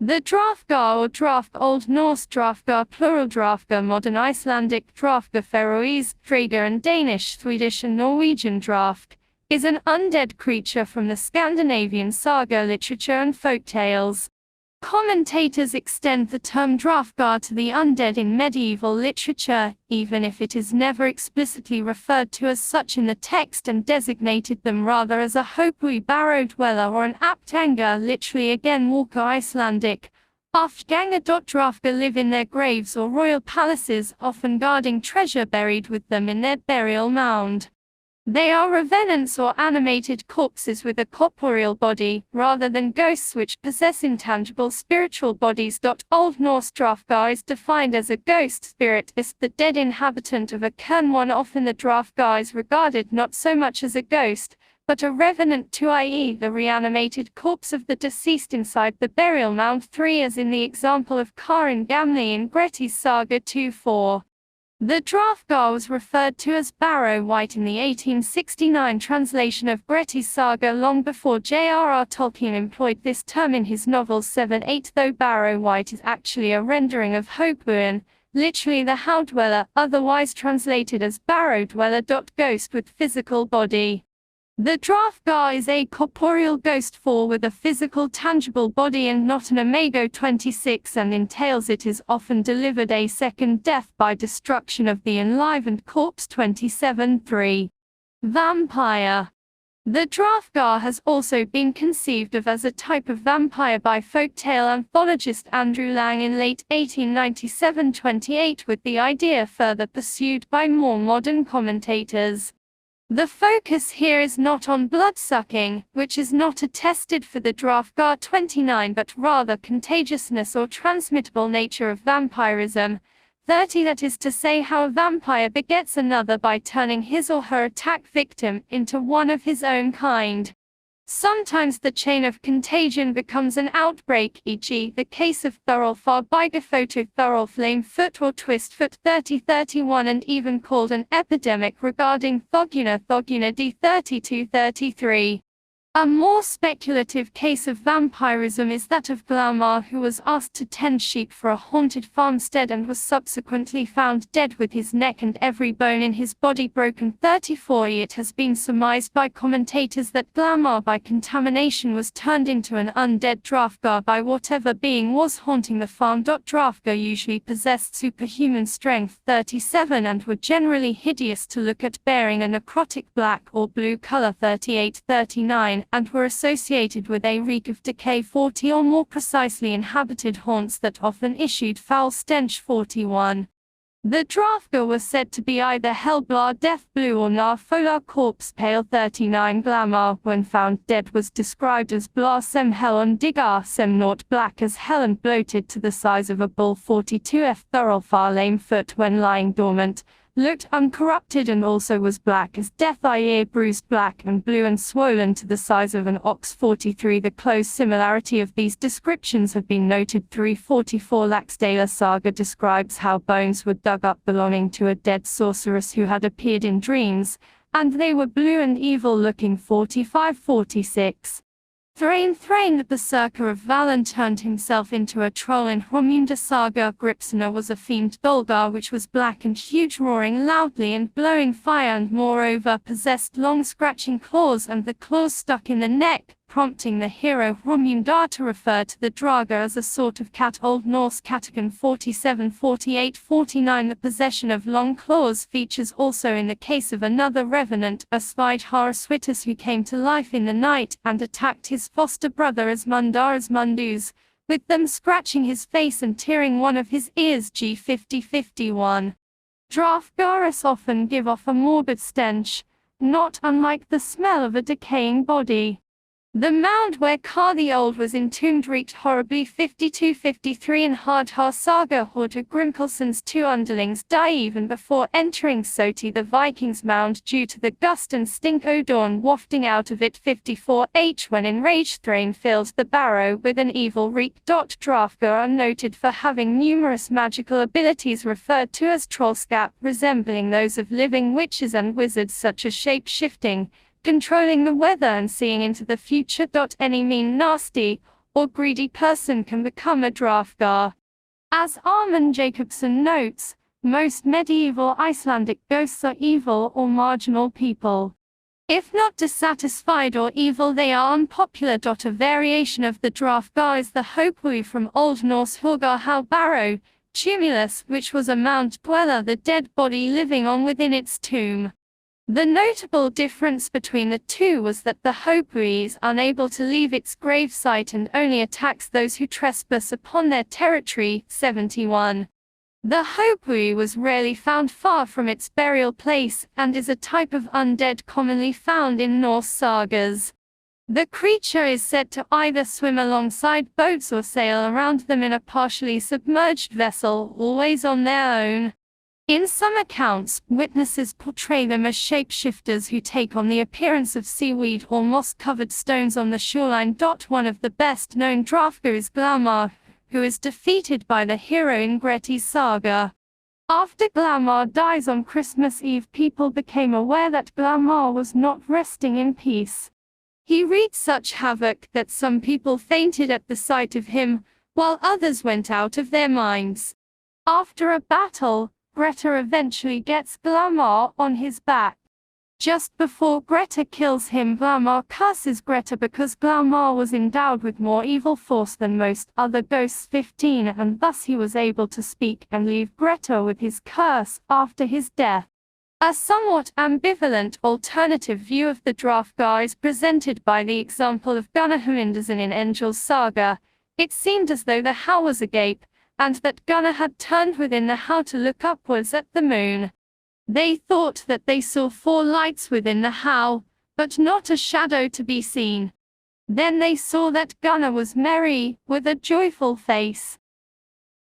The Draugr or Draugr, Old Norse Draugr, plural Draugr, modern Icelandic Draugr, Faroese, Draugr, and Danish, Swedish and Norwegian Draugr, is an undead creature from the Scandinavian saga literature and folk tales. Commentators extend the term Draugr to the undead in medieval literature, even if it is never explicitly referred to as such in the text, and designated them rather as a Hopui barrow dweller or an Aptanga, literally again Walker Icelandic. Aftganga. Draugr live in their graves or royal palaces, often guarding treasure buried with them in their burial mound. They are revenants or animated corpses with a corporeal body, rather than ghosts which possess intangible spiritual bodies. Old Norse Draugr is defined as a ghost spirit, is the dead inhabitant of a cairn. Often the Draugr is regarded not so much as a ghost, but a revenant too, i.e. the reanimated corpse of the deceased inside the burial mound. 3. As in the example of Karin Gamli in Gretti's Saga 2:4. The Draugr was referred to as Barrow Wight in the 1869 translation of Gretti's Saga, long before J.R.R. Tolkien employed this term in his novel 7/8, though Barrow Wight is actually a rendering of Hopuin, literally the How Dweller, otherwise translated as Barrow Dweller. Ghost with physical body. The Draugr is a corporeal ghost form with a physical tangible body and not an imago. 26, and entails it is often delivered a second death by destruction of the enlivened corpse. 27.3. Vampire. The Draugr has also been conceived of as a type of vampire by folktale anthologist Andrew Lang in late 1897. 28, with the idea further pursued by more modern commentators. The focus here is not on bloodsucking, which is not attested for the Draugr. 29, but rather contagiousness or transmittable nature of vampirism. 30, that is to say how a vampire begets another by turning his or her attack victim into one of his own kind. Sometimes the chain of contagion becomes an outbreak, e.g. the case of Thorolfar Bygaphoto, Thorolflamefoot or Twistfoot. 30-31, and even called an epidemic regarding Thoguna D. 32-33. A more speculative case of vampirism is that of Glaumar, who was asked to tend sheep for a haunted farmstead and was subsequently found dead with his neck and every bone in his body broken. 34. It has been surmised by commentators that Glaumar by contamination was turned into an undead Draugr by whatever being was haunting the farm. Draugr usually possessed superhuman strength. 37, and were generally hideous to look at, bearing a necrotic black or blue color. 38-39. And were associated with a reek of decay. 40, or more precisely inhabited haunts that often issued foul stench. 41. The Draugr were said to be either Hellblar death blue or Narfolar corpse pale. 39. Glaumar, when found dead, was described as Blar sem hell on Digar sem naught, black as hell and bloated to the size of a bull. 42. F. Thorolfar Lamefoot, when lying dormant, looked uncorrupted and also was black as death, i.e. bruised black and blue and swollen to the size of an ox. 43. The close similarity of these descriptions have been noted. 344. Laxdala Saga describes how bones were dug up belonging to a dead sorceress who had appeared in dreams, and they were blue and evil looking. 45-46. Thrain the berserker of Valen turned himself into a troll in Hromunda Saga. Gripsona was a fiend Dolgar which was black and huge, roaring loudly and blowing fire, and moreover possessed long scratching claws, and the claws stuck in the neck, prompting the hero Hromunda to refer to the Draugr as a sort of cat. Old Norse Katakan. 47-48-49. The possession of long claws features also in the case of another revenant, Asvidharaswitus, who came to life in the night and attacked his foster brother Asmundus, with them scratching his face and tearing one of his ears. G. 50-51. Draugr often give off a morbid stench, not unlike the smell of a decaying body. The mound where Kar the Old was entombed reeked horribly. 52-53. In Hardhar Saga, Horta Grimkelson's two underlings die even before entering Soti the Vikings' mound due to the gust and stink odor wafting out of it. 54. When enraged, Thrain filled the barrow with an evil reek. Draugr are noted for having numerous magical abilities referred to as trollskap, resembling those of living witches and wizards, such as shape-shifting, controlling the weather and seeing into the future. Any mean nasty, or greedy person can become a Draugr. As Armand Jacobson notes, most medieval Icelandic ghosts are evil or marginal people. If not dissatisfied or evil, they are unpopular. A variation of the Draugr is the Hópuri from Old Norse Hugar há barrow, tumulus, which was a mound dweller, the dead body living on within its tomb. The notable difference between the two was that the Hópuri is unable to leave its gravesite and only attacks those who trespass upon their territory. 71. The Hópuri was rarely found far from its burial place, and is a type of undead commonly found in Norse sagas. The creature is said to either swim alongside boats or sail around them in a partially submerged vessel, always on their own. In some accounts, witnesses portray them as shapeshifters who take on the appearance of seaweed or moss-covered stones on the shoreline. One of the best-known Draugr is Glaumar, who is defeated by the hero in Gretti's saga. After Glaumar dies on Christmas Eve, people became aware that Glaumar was not resting in peace. He wreaked such havoc that some people fainted at the sight of him, while others went out of their minds. After a battle, Grettir eventually gets Glaumar on his back. Just before Grettir kills him, Glaumar curses Grettir because Glaumar was endowed with more evil force than most other ghosts. 15, and thus he was able to speak and leave Grettir with his curse after his death. A somewhat ambivalent alternative view of the Draugr is presented by the example of Gunnar Huindason in Engel's saga. It seemed as though the How was agape, and that Gunnar had turned within the How to look upwards at the moon. They thought that they saw 4 lights within the How, but not a shadow to be seen. Then they saw that Gunnar was merry, with a joyful face.